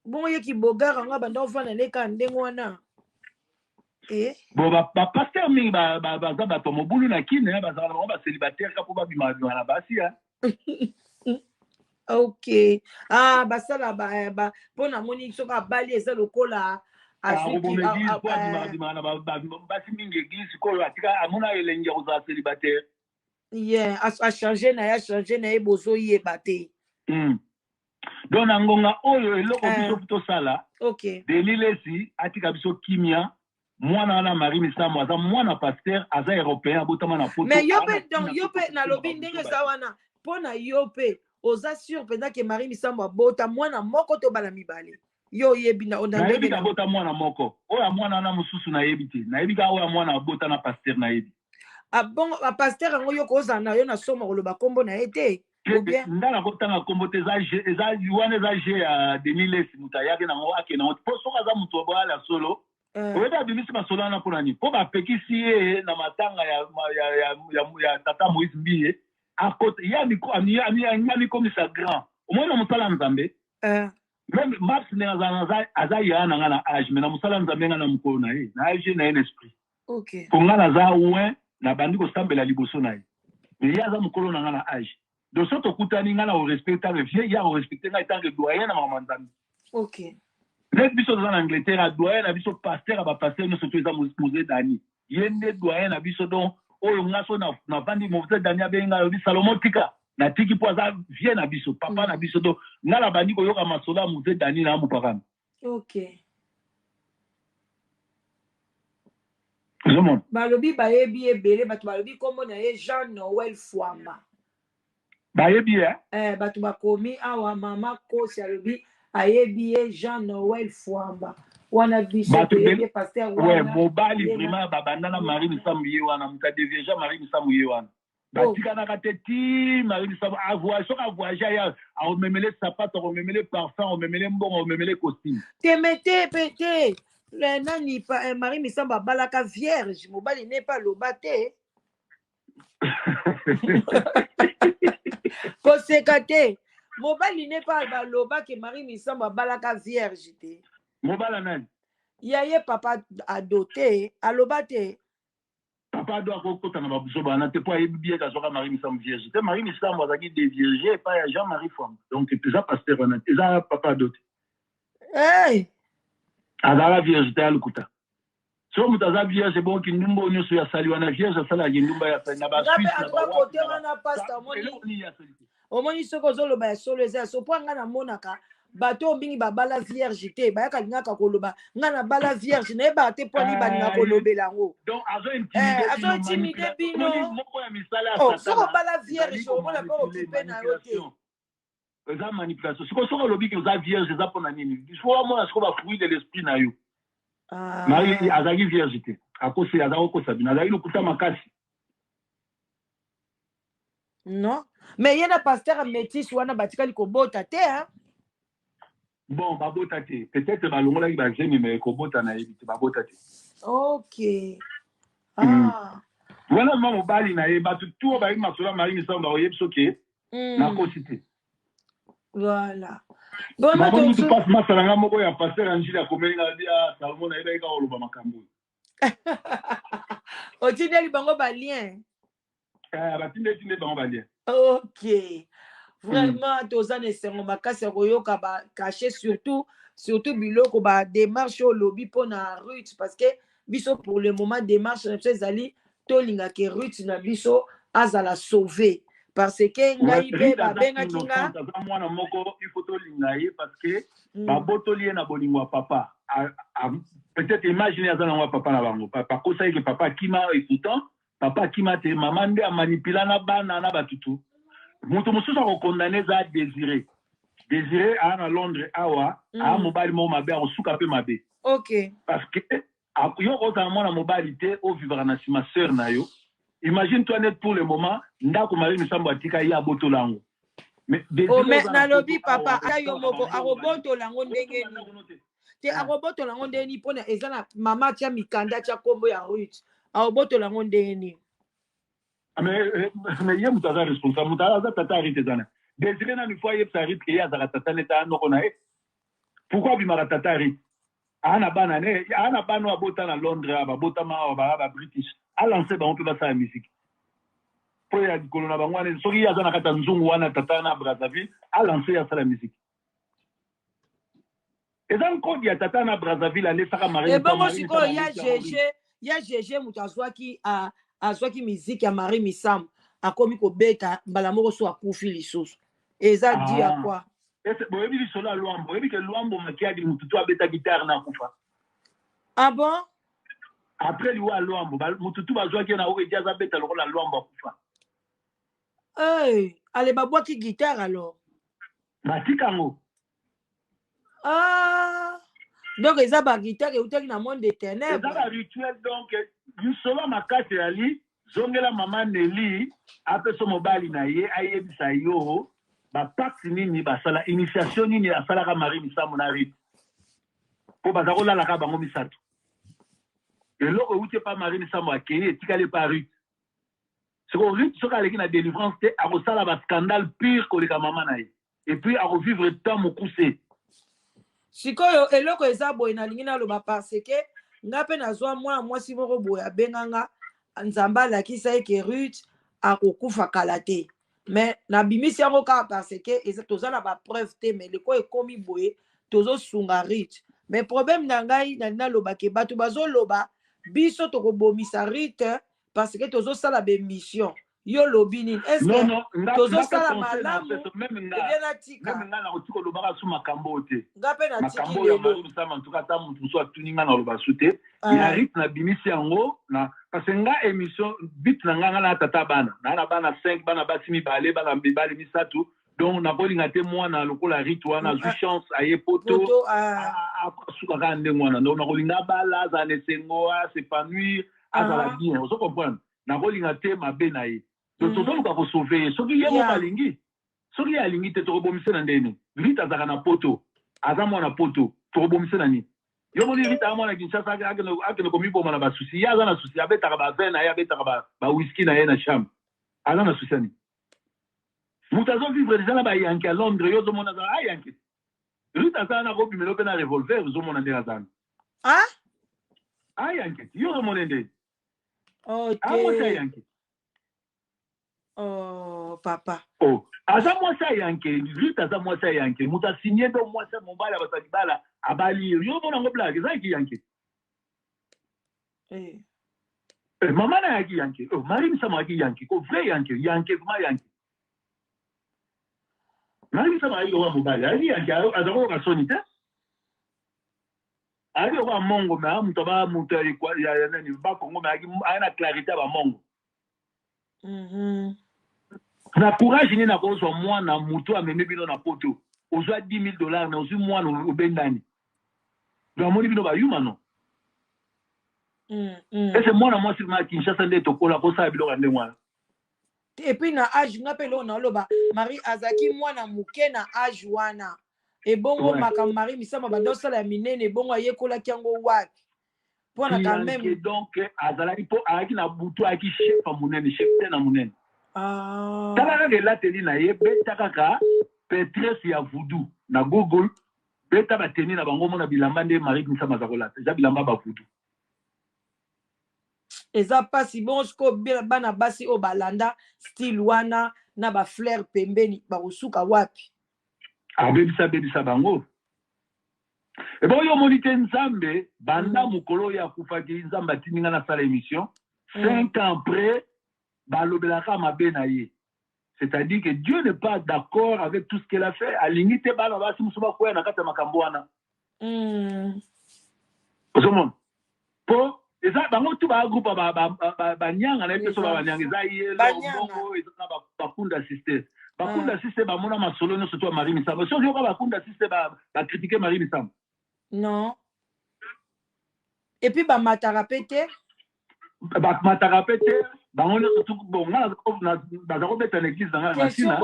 bon ye ki bogara nga banda ofana leka ndengo wana bon ba pasteur mingi ba za to mobulu na kine ba za ba célibataire ka po ba bima na basi OK basala ba pona moni soka bali eza lokola basi mingi église ko atika amona elenge ko za célibataire a changé na ye bozo yeba te donc na ngonga oyo eloko biso to sala OK Denilesi atika biso kimia mwana wana Marie Misambo aza mwana pasteur aza européen abotama na poto mais yope na lobi ndenge za wana pona yope oza sûr pendant que Marie Misambo abota mwana moko to bala mibale yo yebi na yebi na bota mwana moko oya mwana wana mususu na yebi te na yebi ka oya mwana abota na pasteur na yebi bon pasteur ango yo koza na yo na soma koloba kombo na ete ou bien ndana kotanga kombo te eza wana za je ya Denilesi mutayake na ngo ake na po soka za mutu bala solo oyeba bimisi masolo wana pona ni po ba pekisi ye na matanga ya tata Moïse Mbiye akote ya ni komisa grand omona musala nzambe même Mars ne aza ya na ngana âge mais na musala nzambe ngana mukolo na ye na âge na un esprit OK pour ngana za ouin na bandi ko sambela liboso na ye mais ya za mukolo na ngana âge donc soto kutani ngana o respecter le vieux ya o respecter na tant que doyen na mama nzambe OK net biso dans l'Angleterre a doyen na biso pasteur ba pasteur no soto eza Mose Dani yende doyen na biso donc oyo ngaso na bandi Mose Dani abenga yo Salomon tika na tiki po za vieux na biso papa na biso donc ngala bandi ko yoka masola Mose Dani na mupakana OK balobi bayebi ebele bato balobi kombo na ye Jean Noël Fwamba bayebi bato bakomi awa mama kosi alobi ayebi ye Jean Noël Fwamba wana biso toyebi pasteur wana mobali vraiment babanda na Marie Misambo ye wana muta devieja Marie Misambo ye wana batikanaka te ti Marie Misambo soki avoyage ya aomemele sapato aomemele parfum aomemele mbongo aomemele costume temete pete nani Marie Misambo abalaka vierge mobali ne pas loba te koseka te mobali ne pas baloba ke Marie Misambo abalaka vierge te mobala nani ya ye papa adoté aloba te papa doit kokota na babuso bana te po ayebi bien kazoka Marie Misambo vierge te Marie Misambo azaki dévierge epai ya Jean-Marie Fwamba donc eza pasteur wana eza papa adoté azala vierge te alukuta so mutu aza vierge bonki ndumba oyo nyonso ya sali wana vierge asalaki ndumba ya sali na basuisse na bakote wana pasta omoni soki ozoloba ya solo eza ya so mpo nga namonaka bato mingi babala vierge te bayaka lingaka koloba nga na bala vierge nayebaka te mpo ani balinga kolobela yango azo intimide bino soki obala vierge omona mpe okipe na yo te eza manipulation soki olobi ke oza vierge eza mpona nini fo amona siko bafruit de l'esprit na yo Marie azalaki vierge te akosi aza kokosa bino azalaki lokuta makasi non mais ye na pasteur métis wana batikali kobota te Bon, babota te. Peut-être balongola ki bazemi mais kobota na yebi te babota te. OK. Ah. Voilà maman bali na ye batu tout ba masola mari misamba oyeb soke na kosite. Voilà. Bon maman tu passes masala nga moko ya pasteur Angela komeli na dia Salomon na yeba ka oloba makambo. Otindeli bango ba lien. Batinde bango ba lien. OK. Vraiment tozana esengo makasi ya koyoka ba cacher surtout biloko ba démarche au lobby pona Ruth parce que biso pour le moment démarche na ezali tolinga ke Ruth na biso azala sauver parce que ngai pe ba benga kinga mwana moko il faut tolinga ye parce que ba botoli na bolingo papa peut-être imaginer azana wa papa na bango papa ko sai que papa kima et pourtant papa kima te maman nde a manipula na bana na batutu. Mutu mususa ko condamné za Désiré à Londres awa a mobile mo mabe a suka pe mabe. OK. Parce que yo ko za mona mobile te au vivre na sima sœur na yo. Imagine toi net pour le moment ndako mari misambo atika ya botolango. Mais mais na lobi papa ayo moko a botolango ndenge ni. Te a botolango ndenge ni pona ezana mama tia mikanda tia kombo ya Ruth. A botolango ndenge ni. Mais il y a muta responsable muta za tata arite zana Désiré na une fois yep sa arite ya za tata neta noko na pourquoi bimara tata arite ana bana abota na Londres abota ma ba British a lancé ba on peut pas ça musique pour ya dikolo na bangwane soki ya za na kata nzungu wana tata na Brazzaville a lancé ya la musique et donc quand ya tata na Brazzaville aller saka mari et bon siko ya GG mutazwaki azwaki miziki ya Marie Misam akomi kobeta mbala moko so akufi lisusu eza di ya kwa boyebi lisolo ya Luambo oyebi ke Luambo makiadi mututu abeta guitare na kufa. Ah bon? Après liwa Luambo mututu bazwaki na oyo ejaza beta lokola Luambo akufa. Ale babwaki guitare alors batikango. Donc eza ba guitare eutaki na monde des ténèbres. Eza ba rituel donc lisolo makasi yali zongela mama Nelly apeso mobali na ye ayebisa yo ba pacte nini basala initiation nini asalaka Marie Misambo na Ruth po bazako lala ka bango misato eloko uti pa Marie Misambo akeye etikali pa Ruth soko Ruth soka aleki na délivrance te akosala ba scandale pire koleka mama na ye et puis akovivre temps mokuse sikoyo eloko eza boye nalingi naloba parce que nga pe nazwa mwana mwasi moko boye abenganga nzambe alakisa eke Ruth akokufa kala te mais nabimisi yango kaka parce que toza na bapreuve te mais leko ekomi boye tozosunga Ruth mais problème na ngai naloba ke bato bazoloba biso tokobomisa Ruth parce que tozosala bemission yo lobi nini est-ce tozosala malamu ebien natika même nga na kotika olobaka su makambo te nga pe natiki lelo misama en tout cas ta mutu so atuni nga na oloba su te ya Ruth na bimisi yango na parce que nga émission bit na nga na tata bana na bana 5 bana basi mibale bana mibale misatu donc na kolinga te mwana lokola Ruth wana zu chance aye poto suka ka ndenge wana donc na kolinga bala za nesengo s'épanouir azala bien ozo comprendre na kolinga te mabe na ye donc tozoluka kosauve soki ye mo balingi soki ye alingi te tokobomise na ndeni Ruth azaka na poto aza mwana poto tokobomise na nini yo moni Ruth aza mwana Kinshasa akende komiboma na basusi ye aza na susi abetaka bavin na ye abetaka bawhiski na ye na chambre aza na susi ani moto azovivre deja na bayanke ya Londres yo ozomona aza ayanke Ruth aza na kobimelo mpe na revolver ozomona ndenge azana ayanke yo ozomona ndeni amwasi ayanke papa aza mwasi ayanke Ruth aza mwasi ayanke moto asinye ndo mwasi mobali abasali bala abali yo omona yango blage eza yaki yanke mama na yaki yanke Marie Misambo yaki yanke ko vrai yanke vraiment yanke Marie Misambo ayaki lokola mobali ayaki yanke aza koyoka soni te ayaki lokola mongo me aya moto ya nani bakongo me aya na clarité ya bamongo na courage nini na kozwa mwana moto amemi bino na poto ozwa $10,000 na ozwi mwana obendani donc amoni bino bayuma no ese mwana mwasi ma Kinshasa nde tokola kosala biloko ya ndenge wana et puis na age nga pe lo na loba Marie azaki mwana muke na age wana Et bon, Makamari, Misama, Bandosa la mine, et bon, Ayekola Kiango Wak. Pour la quand même. Donc, Azalaki, pour Aki na Boutou, Aki chef à Mounen, chef à Mounen. Ah. Tala la teni na ye, Betakaka, Petres ya Voodoo, na Google, Beta bateni na bango mona bilamba nde Marie Misama Zakola. Ja bilamba ba Voodoo. Eza pas si bon, sko bana basi o balanda, style wana, na ba fleur pembeni, ba usuka wapi. Ah, bebisa bango. Et bon, yo monite Nzambe, banda mukolo ya kufaki Nzamba tininga na sala émission, 5 ans après, balobelaka mabe na ye. C'est-à-dire que Dieu n'est pas d'accord avec tout ce qu'elle a fait. Alingite bana basi musuba kwa na kata makambo wana. Ozomon. Po, eza bango tu ba groupe ba nyanga na epeso ba nyanga eza ye longo eza na ba kunda sister. Ba kunda sister ba mona masolo no surtout Marie Misamba. So yo ba kunda sister ba critiquer Marie Misamba. Non. Et puis, bah, matarapete. Bah, matarapete. Bah, on est surtout bon. On a dans l'église dans la machine.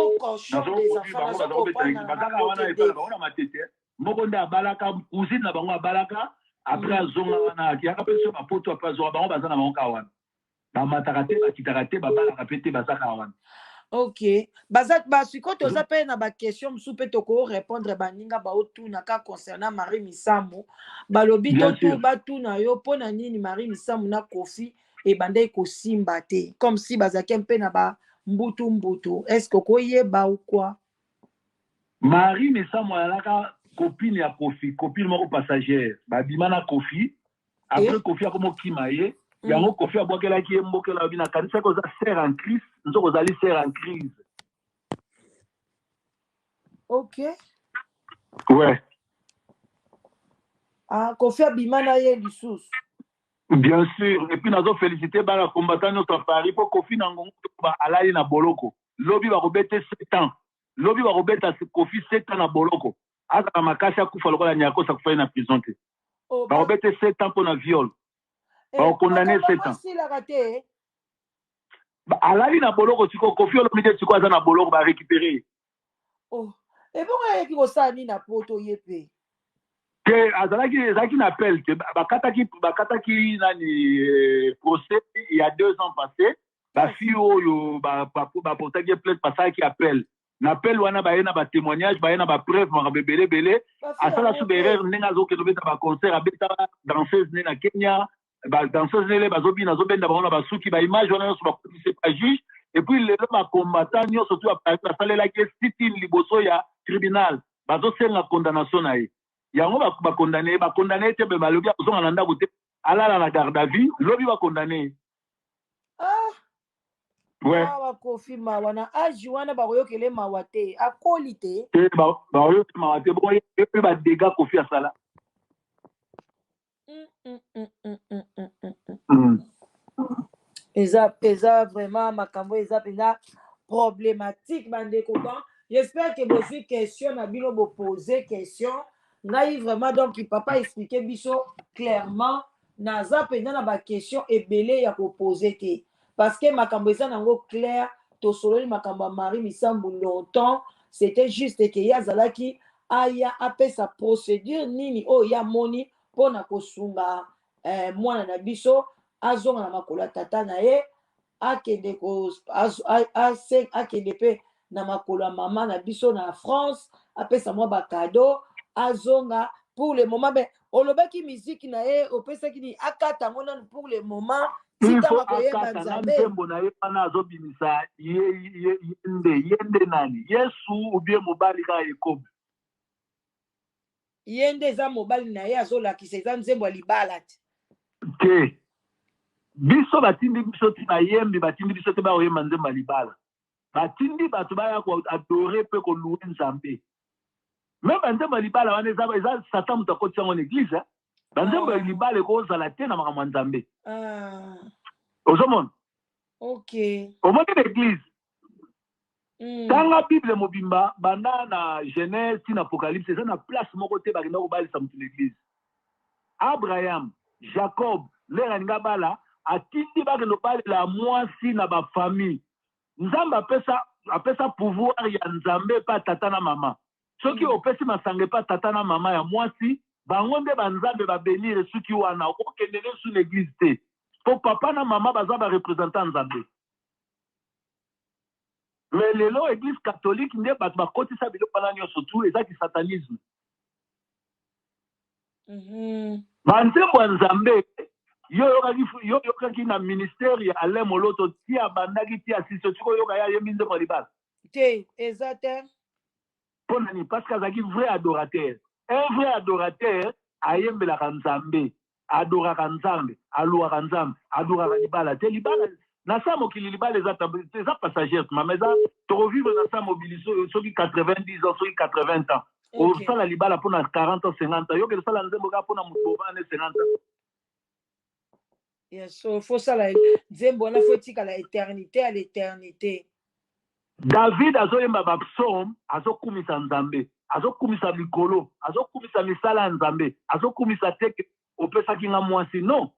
Balaka, cousine na bango balaka. Après zonga wana ki akapesa ba poto après zonga bango bazana bango kawana. Ba matarate ba kitarate ba balaka pete bazaka wana. Ok. Bazat basiko toza pe na ba question msupe toko répondre baninga ba otuna ka concernant Marie Misambo. Balobi to tout batuna yo pona nini Marie Misambo na Kofi et bande ko simba te comme si bazaki mpe na ba mbutu. Est-ce que koyeba ou quoi? Marie Misambo alaka copine ya Kofi, copine moko passagère. Ba bimana Kofi. Après Kofi akomo kimaye. Yango Kofi abokela ki mbokela bina kanisa ko za sœur en Christ, nous sommes allés sœur en crise. OK. Ouais. Ah, Kofi abimana ye lisous. Bien sûr, et puis nous avons félicité ba combattant notre Paris pour Kofi nango ba alali na boloko. Lobi ba robete 7 ans. Lobi ba robeta Kofi 7 ans na boloko. Aka makasha kufa lokola nyako sa kufa na prison te. Ba robete 7 ans pour na viol. Ba condamné 7 ans. Ba alali na boloko tiko Kofi olomide tiko aza na boloko ba récupérer. Oh. Et bon ayeki ko sa ni na poto yepe. Que azalaki na appel que bakataki nani procès il y a 2 ans passé. Ba fille oyo ba portaki plainte parce qu'il appelle. N'appel wana ba yena ba témoignage ba yena ba preuve ma belé asala souberer nenga zo ke lobeta ba concert abeta danseuse na Kenya. Ba danseuse nele bazobi na zobenda ba ba suki ba image wana so ba c'est pas juge et puis le ba combattant nyo surtout a salela ke sitting liboso ya tribunal bazo senga condamnation na ye yango ba condamné te be balobi azonga na ndako te alala na garde à vue lobi ba condamné. Ouais. Wa Kofi mawana aji wana ba koyokele mawate akolite ba koyokele mawate bo ye ba dégâts Kofi asala. Eza vraiment makambo eza pena problématique bande koban. J'espère que vos questions na bino bo poser question ngai vraiment donc papa expliquer biso clairement naza pena na ba question ebele ya ko poser te parce que makambo eza nango clair to sololi makambo Marie Misambo longtemps c'était juste que yazalaki aya apesa procédure nini o ya moni pona kosunga mwana na biso azonga na makolo tata na ye akende ko akende pe na makolo mama na biso na France apesa mwa ba cadeau azonga pour le moment ben olobaki musique na ye opesaki ni akata ngona pour le moment tika makoyeba nzambe mbona ye pana azobimisa yende nani Yesu ubie mobali ka Yakobo yende za mobali na ye azolakisa eza nzembo libala te biso batindi biso ti bayembi batindi biso te baoyemba nzembo libala batindi bato baya ko adore pe ko louer nzambe même nzembo libala wana eza satan mutu akoti yango na église banzembo libala ekozala te na makambo ya nzambe ozomona omoni na église tanga bible mobimba banda na Genèse ti na Apocalypse eza na place moko te bakenda kobalisa mutu na église. Abraham, Jacob lere alinga bala atindi bakenda kobalela mwasi na bafamille nzambe apesa pouvoir ya nzambe pa tata na mama soki opesi masanga pa tata na mama ya mwasi bango nde banzambe babenir soki wana okokende ne sur l'église te po papa na mama baza ba représentant nzambe. Mais lelo église catholique nde bato bakotisa biloko wana nyonso tu ezaki satanisme. Banzembo ya nzambe yo yokaki na ministère ya Alain Moloto tia bandaki tia siso tiko yoka ya yemi nzembo libala te exact ponani parce que azaki vrai adorateur. Un vrai adorateur ayembelaka nzambe adoraka nzambe aluaka nzambe adoraka libala te libala na sa mokili libala eza passagère mais eza tokovivre na sa mobiliso soki 90 ans soki 80 ans osala libala mpona 40 ans 50 ans yokeli osala nzembo kaka mpona moto bovane 50 ans. Yes, so faut ça la nzembo wana faut tika la éternité à l'éternité. David azoyemba bapsaume azokumisa nzambe azokumisa likolo azokumisa misala ya nzambe azokumisa teke opesaki nga mwasi non.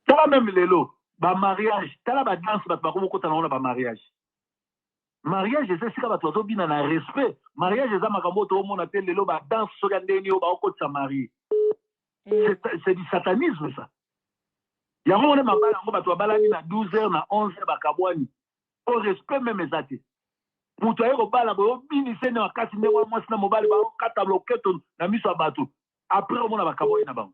Tala même lelo bamariage tala badanse bato bakomokota nango na bamariage. Mariage eza esika bato bazobina na respect. Mariage eza makambo toomona te lelo badanse soki ya ndeni oyo baokotisa marie. C'est du satanisme ça. Yango mone mabala yango bato babalani na 12h na 11h bakabwani au respect même eza te. Moto aye kobala boyo binise ne makasi ndenge wana mwasi na mobali baokata loketo na miso ya bato après omona bakabwani na bango.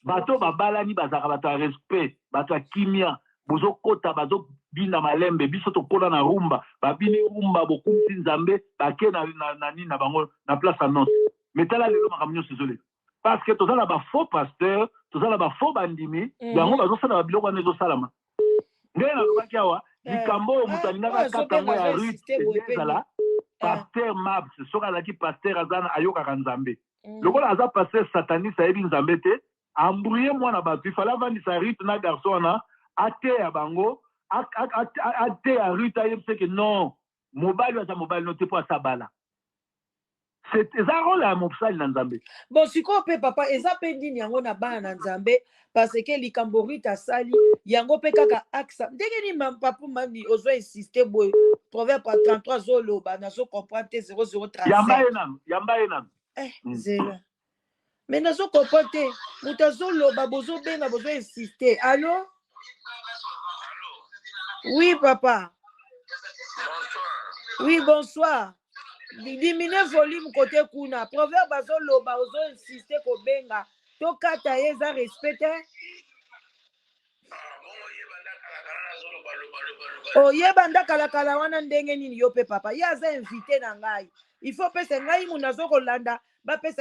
Bato babalani bazaka bato ya respect bato ya kimia bozokota bazobina malembe biso tokona na rumba babini rumba bokumisi nzambe bake na nini na bango na place ya noce. Mais tala lelo makambo nyonso ezoleka parce que tozala ba faux pasteur tozala ba faux bandimi yango bazosala babiloko wana ezosalama ndenge nalobaki awa likambo oyo moto alingaka katango ya rue ezala pasteur mabs soki azalaki pasteur azana ayokaka nzambe lokola aza pasteur sataniste ayebi nzambe te ambrouye mwana bato ifale avandisa rite na garçon wana ateya bango ateya rite ayebisa ke non mobali aza mobali no te po asabala. Eza role ya mosali na nzambe. Bon sikoyo pe papa eza pe ndini yango na bana na nzambe parce que likambo rite asali yango pe kaka aksa ndenge ni papa mani ozo insister boye proverbe 33 zoloba nazo comprendre te 0035 yamba enam zela mais nazo comprendre te moto azoloba bozobenga bozo insister. Allô? Oui papa. Bonsoir. Oui bonsoir. Diminue volume côté kuna proverbe azoloba ozo insister kobenga tokata yeza respecte oyeba ndakalakala wana ndenge nini yo pe papa ye aza invité na ngai il faut pesa ngai munazo kolanda bapesa